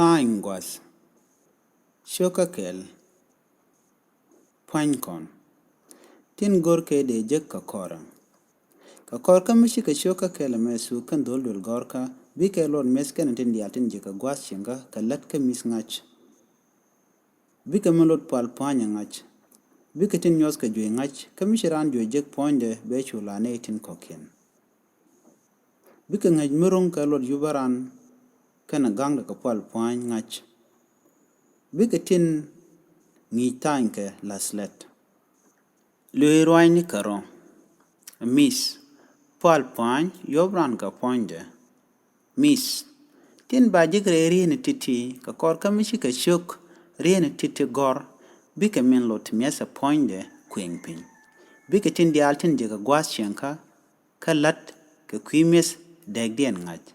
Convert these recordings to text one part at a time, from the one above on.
thaany guath, shoka kel, pany kon. Tin gor ke de jek kakora. Kakor mishi ka shoka kel mesu kan dol gorka, bi ke lord mes kan tin diatin jeka guath shinga ka lat ka mis ngach. Bi ka melot pal panya ngach. Bi ka tin nyos ka jwe ngach, ka mishi ran jwe jek ponde be chulane tin kokin. Bi ka ngaj murung ka lord yubaran kana gangda ka pal pany ngach. Bi ka tin ngi tanke laslet. Lui roi ni karo. Miss. Pal pany yobran ka ponde. Miss. Tin ba jigre rin titi ka kor kamishi ka shuk rin titi gor. Bika min lot miasa ponde kwing pin. Bika tin di altin jiga guas shenka ka lat ka kwimis degdien ngach.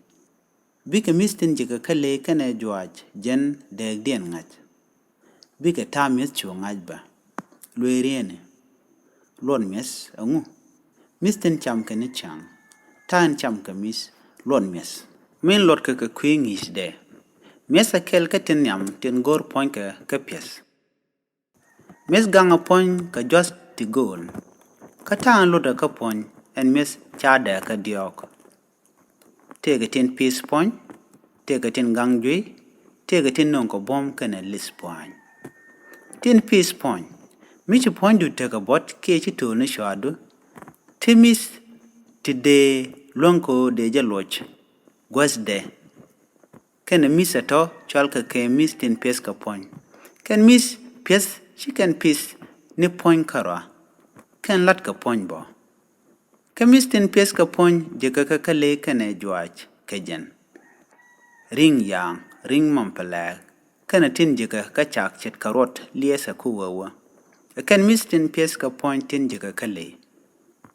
Bika mistin jiga ka le kane juaj jen degdien ngach. Bika ta mis chu ngach ba. Lui rin. Lon mes angu. Mistin cham ka ni chang. Taan cham ka mis lon mes. Min lot ka kwing is de. Mesa kel ka tin yam tin gor point ka pies. Mes ganga point ka just ti goal. Ka taan loda ka point and mes chada ka diok. Tega tin peace point. Tega tin gang jui. Tega tin non ka bom ka na list point. Tin peace point. Michi point du tega bot ke chi to ni shadu. Timis tide lonko de jaloch. Gwas de. Can miss at all, chalka ke miss tin peace ka point. Can miss peace, she can peace ni point kara. Can lat ka point bo. Can miss tin peace ka point jeka ka kale kane juaj kajen. Ring yang, ring mampalag. Kana tin jeka ka chak chet karot liesa kuwawa. Can miss tin peace ka point tin jeka kale.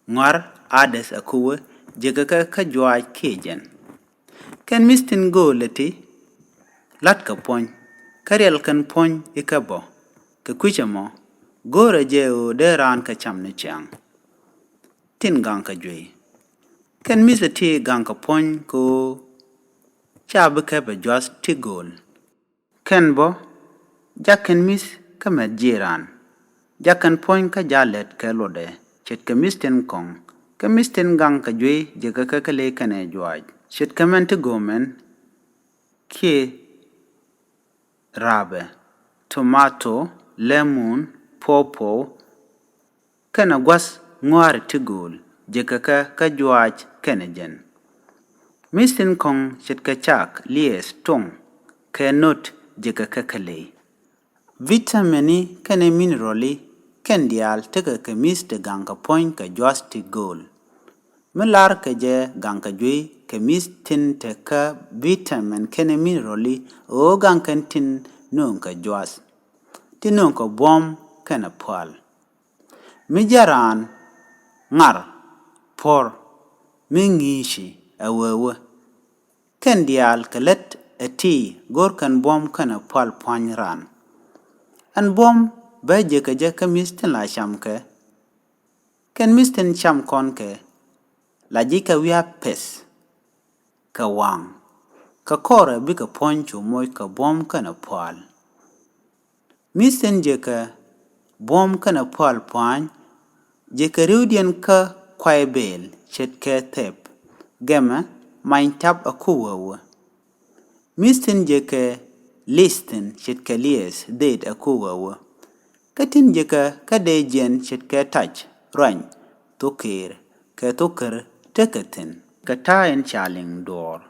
Ngar ades akuwa jeka ka juaj kajen. Can miss tin go leti. Lat ka point. Kariel kan point ikabo. Ka kucha mo. Gora jeo de ran ka cham ni chang. Tin gang ka jwe. Kan misa ti gang ka point ko chabu ka ba just ti goal. Ken bo. Jakan mis ka med jiran. Jakan point ka jalet ka lode. Chet ka mis tin kong. Ka mis tin gang ka jwe jega ka kale ka ne jwaj. Chet ka men ti gomen. Kie rabe. Tomato. Lemon. Pawpaw. Kana gwas ngwari tigul. Jekaka ka juaj kenejen. Mistin kong chitka chak lies tong. Ka not jekaka kale. Vitamini kane minerali ken dial teka ka miste gangka point ka juas tigul. Melar ka je gangka jui ka mistin teka vitamin kane minerali o gangkan tin nung ka juas. Tinung ka bom kana pal. Mijaran ngar por mingishi awewe. Ken dial kalet eti gor kan bom kana pal panyran. An bom ba jeka jeka mistin la shamke. Ken mistin sham konke. La jika wia pes. Ka wang. Ka kore bika poncho moy ka bom kana pal. Mistin jeka bom kana pal pany. Jeka rudian ka kwai bel chet ke tep. Gema main tab akuwawa. Mistin jeka listen chet ke lies date akuwawa. Katin jeka ka dejen chet ke touch rany tukir ke tukir tekatin. Katayin chaling door.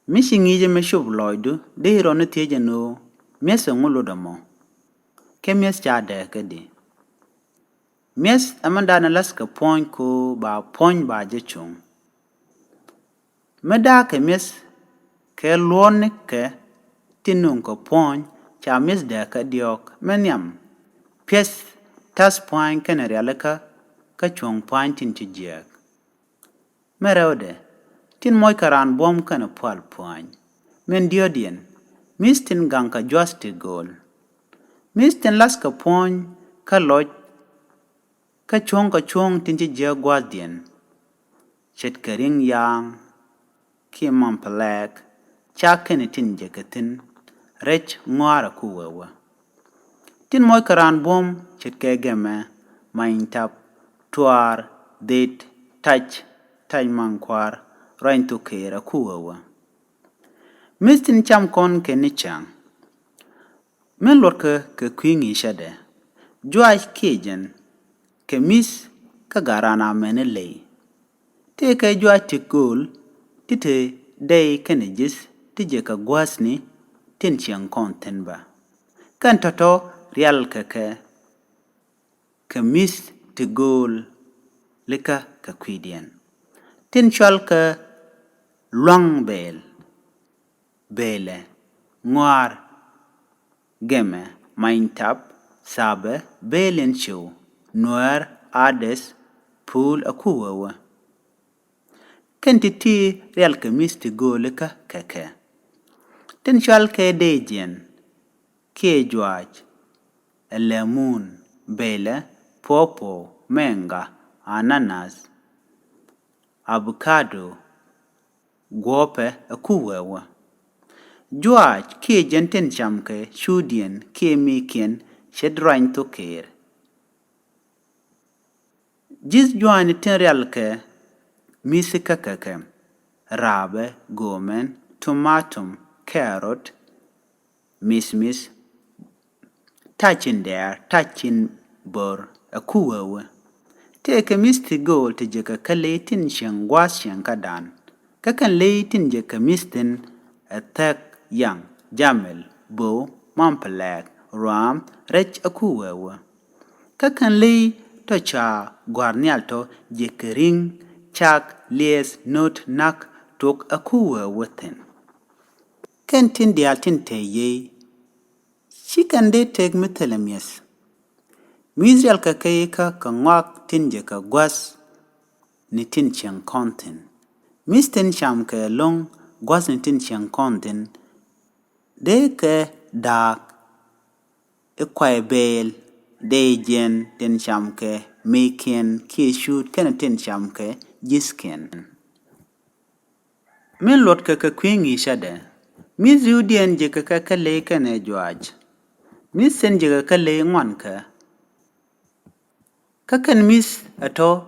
Misi ngije me shub loidu de hirone teje no miesa nguludamo. Ke mies chade ke di. Mies amanda na laska point ko ba point ba jechung. Meda ke mies ke luon ke tinung ko point cha mies de ka diok menyam. Pies tas point ke nerealeka ka chung point tin tijek. Merode tin moy karan bom kana pal point. Men diodien mies tin gang ka juasti goal. Mies tin laska point ka loj ka chong tinji je guardian. Chet kering yang, ki mampalek, chakene tin jekatin rech ngwara kuwewe. Tin moy karan bom chitke geme maintap tuar det tach mankwar rain to kera kuwewe. Mistin cham kon ke nichang. Men lorke ke kwingi shade. Jwa kejen ke mis ka garana menelei. Te ke jwa tikul tite day kenejis tije ka gwasni tin chiang konten ba. Kan toto real ke mis tigul lika ka kwidian. Tin chal ke luang bele ngwar geme maintap sabe belen show Nuer ades pool akuwawa. Kentiti real ke mis tigul lika keke. Tin chal ke dejen ke jwaj lemon bele popo menga ananas avocado guope akuwewe. Jwaj ke jenten chamke shudien ke mikien shedrain to care. Jis jwani ten real ke misika keke rabe gomen tomatum carrot mismis touching bor akuwewe. Take misti goal to jeka kalatin shangwas shankadan. Kakan latin jeka mistin attack yang jamel bo mampalak ram rech akuwewe. Kakan lay to cha guarnialto jeka ring chak les not nak tok akuwewe ten. Kentin dialtin te ye. She can de take metelemies. Mizral ka kayika ka ngwak tinje ka gwas ni tin chiang konten. Misten sham ka long gwas ni tin chiang konten. De ka dak e kway bel de jen tin sham ka meken ki shoot kana tin sham ka jisken. Min lot ka kwingi shade. Miz yudien je ka le ka ne jwaj. Misten je ka le ngwan ka. Kakan mis ato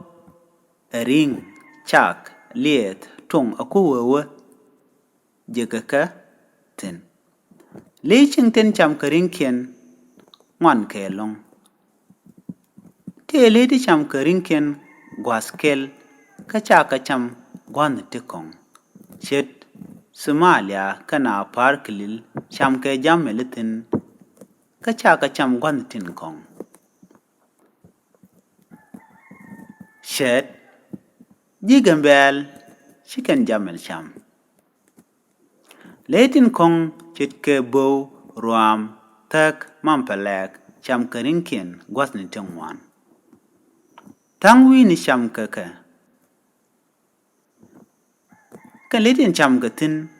a ring, chak, liet, tung akuwewe jekaka tin. Leiching ten cham ka ring kien ngwan ke long. Te ledi cham ka ring kien gwaskel ka chaka cham gwan tikong. Chet Somalia kana parklil cham ka jam melitin ka chaka cham gwan tin kong. Shed jigambel chicken jamel cham. Leitin kong chitke bow ruam tak mampalek cham karinkin gwasni tengwan. Tangwi ni cham kaka. Kan leitin cham gatin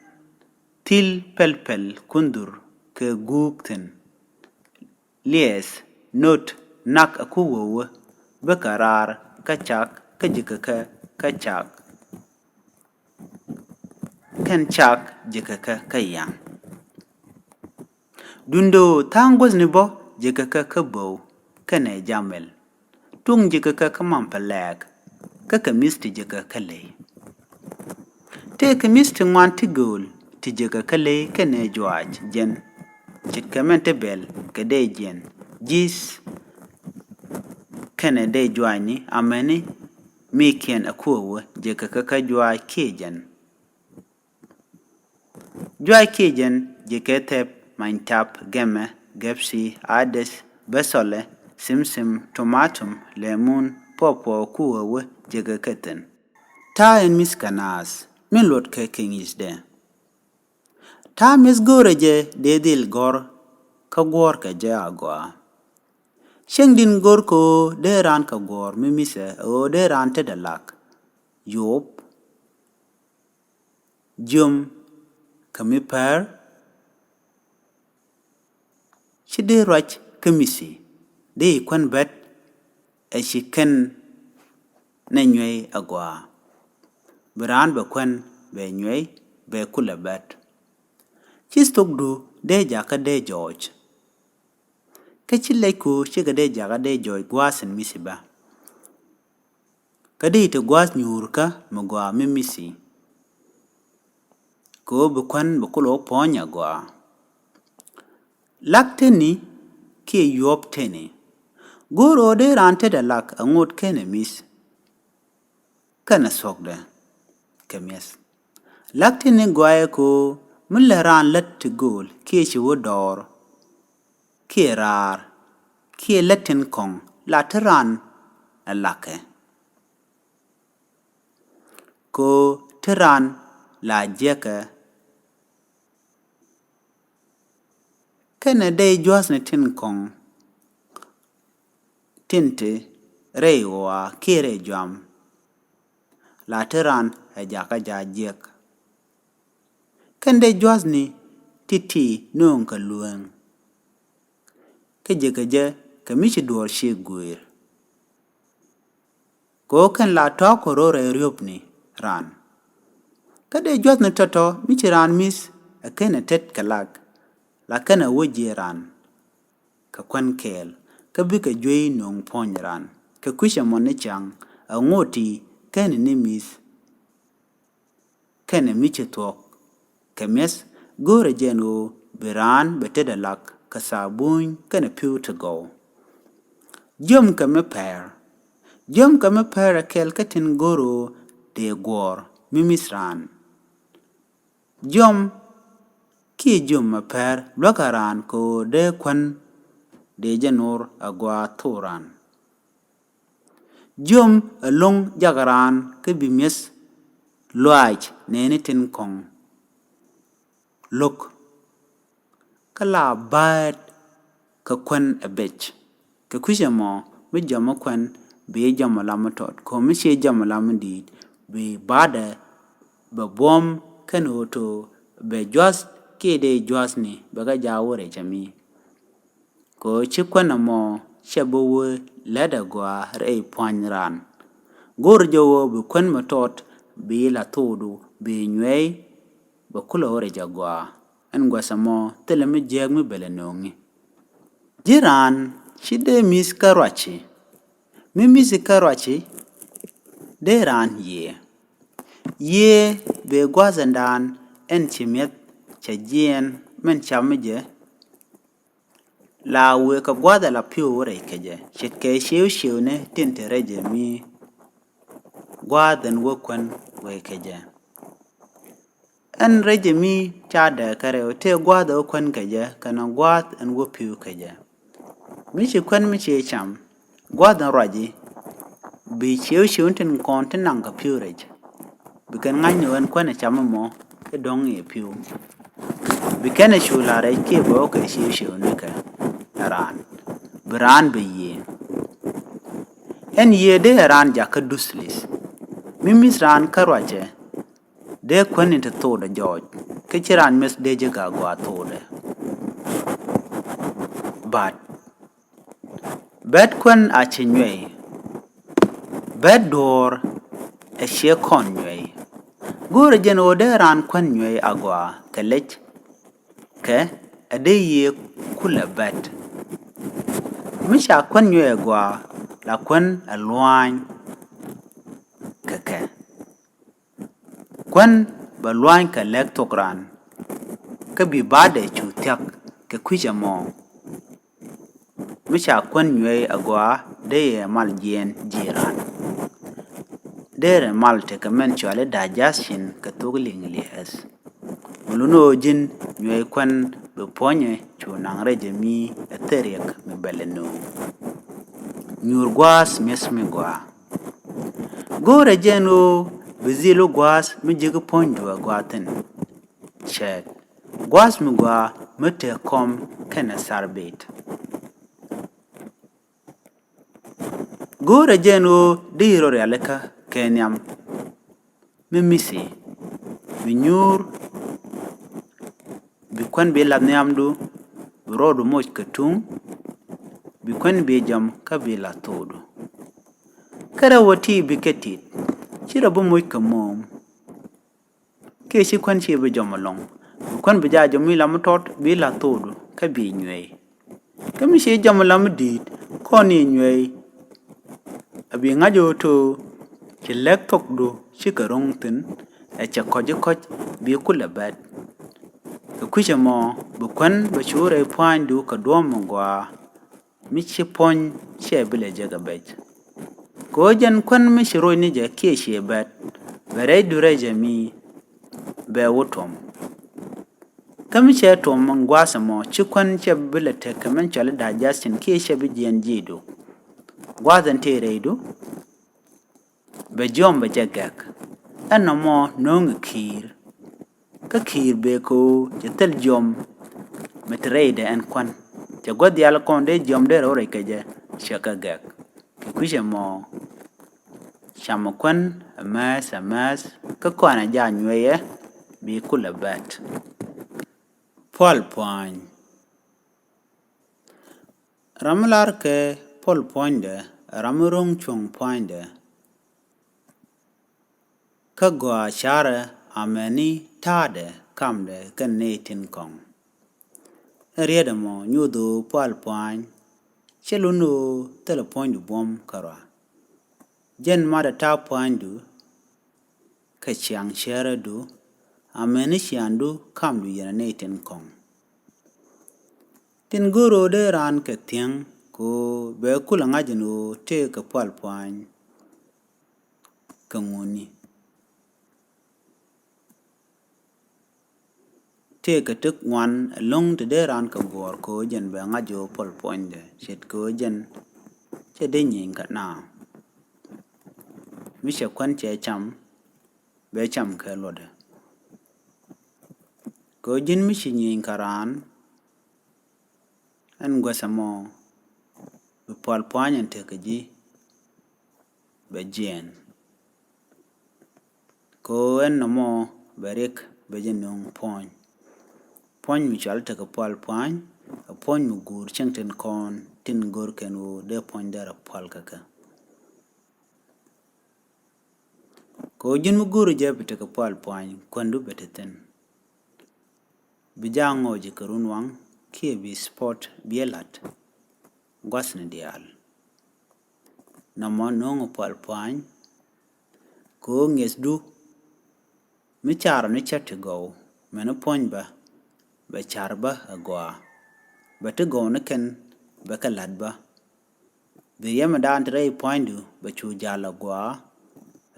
til pelpel kundur ke guktin. Lies not nak akuwawa bekarar kachak kajikaka kachak kan chak jikaka kayang. Dundo tangwas ni bo jikaka kabo kane jamel. Tung jikaka kamampalag kaka misti jikaka lay. Take misti ngwanti gul ti jikaka lay kane jwaj jen. Chitamente bel kade jen. Jis kane de jwani ameni mekien akuwa jikaka ka jwaj kejen. Jwaj kejen jiketep maintap geme gepsi ades besole simsim tomatum lemon popo kuwa jikakaten. Ta en miskanas min lot ke kingis de. Ta mis gore je dedil gor ka gor ka je agwa. Sheng din gor ko de ran ka gor mimise o de ran te dalak. Yop jum kamiper shide rach kamisi de kwan bet e shiken na nywe agwa. Beran be kwan be nywe be kula bet. Chistok du de jaka de George. Kachileko chiga de jaka de George gwasen misiba. Kade ite gwas nyurka mgwa mimisi. Ko bukwan bukulo ponya gwa. Lak teni ki yop teni. Goro de rante da lak angot kene mis. Kana sokda. Kemies. Lak teni gwaye ko mulle ran let to gol ki chi wodor. Ki rar. Ki letin kong lataran alake. Ko tiran la jeka. Kene de jwas ne tin kong. Tinte reiwa kire jam. Lataran ajaka jajek. Kende jwas ni titi nunga lueng. Keje kamichi duor shi guir. Ko ken la toko rore riop ni ran. Kade jwas ni toto michi ran mis a kene tet kalag. La kene wuji ran. Ka kwen kel. Ka bika jwe nung pony ran. Ka kusha mone chang. A ngoti kene ni mis. Kene michi tok. Kemes gore jeno biran beteda lak. Ka sabun kene piu to go. Jom kame per. Jom kame per kel katin goro de gwor mimis ran. Jom ki jom ma per lokaran ko de kwan de janor agwa thoran. Jom along jagaran ke bimis loaj nene tin kong. Look. Kala bad ka kwan a bitch. Ka kusha mo mi jama kwan be jama lama tot. Ko mi she jama lama did be bada ba bom kanoto be just kede just ni baga jawore jami. Ko chikwana mo shabowe lada gwa rei poanyran. Gor jowo be kwan matot be la todo be nywe ba kula ore jagwa. En gwasa mo tele mi jeg mi bele nongi. Jiran shide mis karwachi. Mi misi karwachi de ran ye. Ye be gwazandan en chimiet cha jien men chamije. La we ka gwada la piu ure keje. Chitke shiu ne tinte reje mi. Gwadan wokwan we keje. En reje mi chada kare o te gwada okwan keje. Kana gwad en wo piu keje. Michi kwan michi cham. Gwadan raji. Bi shiu tin kontin nanga piu reje. Bikan nganyo en kwane chama mo. Ke dongi e piu. Bikene shulare ke bo ke shiu nika. Ran. Biran be ye. En ye de ran jaka duslis. Mimis ran karwache. De kwan into thoda George. Kechiran mis deje gagwa thoda. But. Bet kwan ache nywe. Bet door. A she kon nywe. Gore jen ode ran kwan nywe agwa. Kelech. Ke. Ade ye kula bet. Misha kwan nywe agwa. La kwan alwany. Keke. Kwan balwany ka lek tokran. Ka bi bade chu tiak. Ke kwisha mo. Misha kwan nywe agwa. Deye mal jien jiran. Dere mal teka menchuale digestion ka tugling lies. Muluno jin nywe kwan beponye chu nang reje mi eteriek mi beleno. Nyur gwas mes mi gwa. Gore jeno bezilu gwas mi jigu ponjwa gwaten. Chet. Gwas mi gwa mete kom kena sarbet. Gore jeno dihiro realeka kenyam. Mimisi. Binyur. Bikwan be la nyamdu. Birodu moj katung. Bikwan be jam kabila todo. Kara wati biketit. Chira bu moj kamom. Keshi kwan chibe jamalong. Kwan bija jami lam tot bi la todo ka bi nywe. Ka mi shi jam lam dit ko ni nywe. Abi ngajo to ki lek tok do shi ka rong tin e cha koje koj bi kula bat. Ka kusha mo bu kwan ba shure pwan du ka do mongwa mi shi pon she bile jaga bet. Ko jan kwan mi shi roi ni ja ke she bat. Bare dure jami be wotom. Kami she tom mongwa mo chi kwan she bile te kamen chale digestion ke she bi jen jido. Gwazan te reido be jom be jagak. Ano mo nong kir. Ka kir be ko jetel jom metreide en kwan. Ja gwadi ala konde jom de rore keje shaka gak. Kushe mo shama kwan amas ka kwana ja nyweye bi kula bat. Pol pwany. Ramlar ke pol pwande ramurung chung pwande. Ka gwa share ameni tade kamde ka netin kong. Rieda mo nyudu pol pwany. Cheluno telepondu bom kara. Jen mada ta pwandu ka chiang shere du ameni shiandu kamdu yana netin kong. Tin guru de ran ka tiang ko be kula ngajinu te ka pol pwany ka nguni. Te ka tuk ngwan long te de ran ka gor ko jen be ngajo pol pwande shet ko jen che de nyin ka na. Misha kwan che cham be cham ke lode. Ko jen mishi nyin ka ran en gwasa mo be pol pwany te ka ji be jen. Ko en no mo be rik be jen nung pwany. Pwany mi chal te ka pol pwany a pwany mu gur cheng ten kon tin gur ken u de pwany dara pol kaka. Ko jen mu guru je te ka pol pwany kwandu beteten. Bijango je karun wang kie bi sport bielat gwas na dial. Nama nongo pol pwany ko nges du mi charo ni chate go mena pwany ba char ba agwa ba te go na ken ba ka lad ba bi yema dan tre pwany du ba chu jala gwa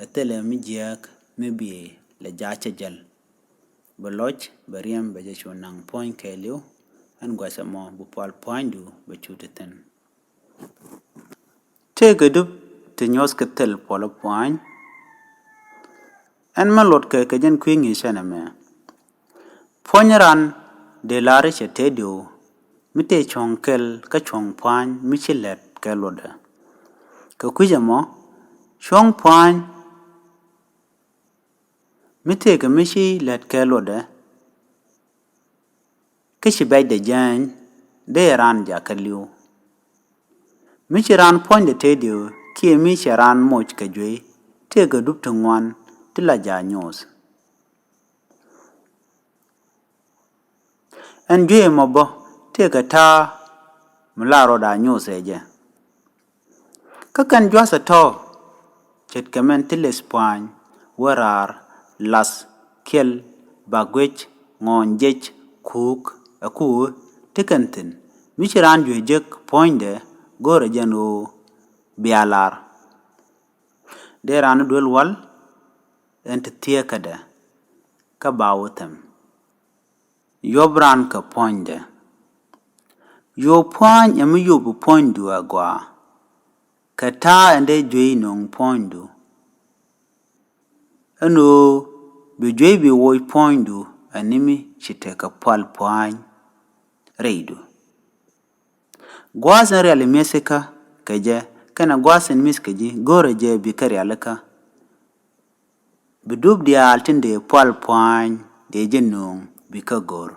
atele mi jiak mi bi le jache jal ba loch ba riem ba je chu nang pwany ke liu an gwa samo bu pol pwany du ba chu teten. Te gadup te nyos ke tel polo pwany en malot ke jen kwingi shana me. Pwany ran de lare che te dio mite chong kel ka chong pwany mi chilet ke lode. Ka kuja mo chong pwany mite ka mishi let ke lode kishi bay de jan de ran ja ka liu. Michi ran pwany de te dio kie mishi ran moch ka jwe te gadup te ngwan te la ja nyos. En jwe mo bo te ka ta mularo da nyos eje. Kakan jwasa to chet kamen tiles pwany warar las kel bagwech ngonjech kuk aku tikantin michiran jwe jek poinde gore jeno bialar de ran dwel wal ent tie kada ka bawutem yobran ka poinde yo pwany emi yobu poindu agwa kata ende jwe nong poindu ano be jwe bi woy poindu animi chite ka pal pwany reidu gwasan reale mesika kaje kana gwasan miskaji gore je bi kare alaka bidub dia altinde pal pwany de jenong bi ka gor